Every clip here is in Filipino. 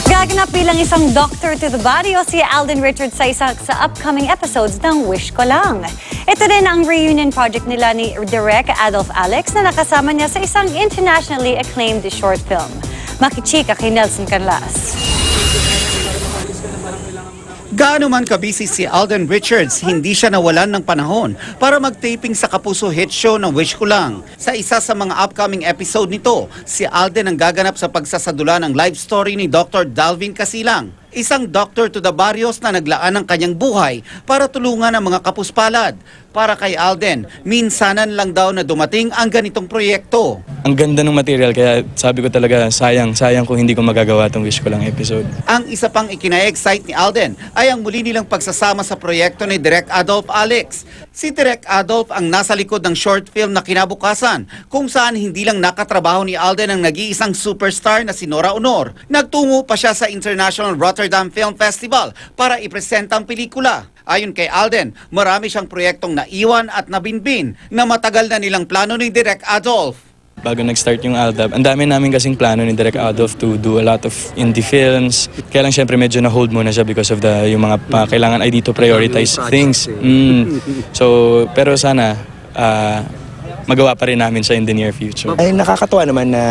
Gaganap bilang isang doctor to the body o si Alden Richards sa isa sa upcoming episodes ng Wish Ko Lang. Ito din ang reunion project nila ni Direk Adolf Alex na nakasama niya sa isang internationally acclaimed short film. Makichika kay Nelson Canlas. Gaano man kabisi si Alden Richards, hindi siya nawalan ng panahon para mag-taping sa Kapuso hit show ng Wish Ko Lang. Sa isa sa mga upcoming episode nito, si Alden ang gaganap sa pagsasadula ng life story ni Dr. Dalvin Casilang, isang doctor to the barrios na naglaan ng kanyang buhay para tulungan ang mga kapuspalad. Para kay Alden, minsanan lang daw na dumating ang ganitong proyekto. Ang ganda ng material, kaya sabi ko talaga sayang kung hindi ko magagawa itong Wish Ko Lang episode. Ang isa pang ikina-excite ni Alden ay ang muli nilang pagsasama sa proyekto ni Direk Adolf Alex. Si Direk Adolf ang nasa likod ng short film na Kinabukasan, kung saan hindi lang nakatrabaho ni Alden ang nag-iisang superstar na si Nora Honor. Nagtungo pa siya sa International Rotterdam Film Festival para ipresenta ang pelikula. Ayon kay Alden, marami siyang proyektong naiwan at nabinbin na matagal na nilang plano ni Direk Adolf. Bago nag-start yung Aldab, ang dami namin kasing plano ni Direk Adolf to do a lot of indie films. Kaya lang syempre medyo na-hold muna siya because of yung mga kailangan ID to prioritize things. So, pero sana magawa pa rin namin siya in the near future. Ay nakakatuwa naman na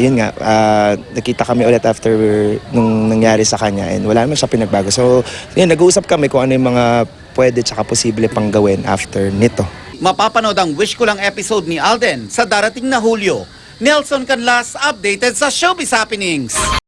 yun nga, nakita kami ulit after nung nangyari sa kanya and wala naman siya pinagbago. So yun, nag-uusap kami kung ano yung mga pwede tsaka posible pang gawin after nito. Mapapanood ang Wish Ko Lang episode ni Alden sa darating na Hulyo. Nelson Canlas, updated sa Showbiz Happenings.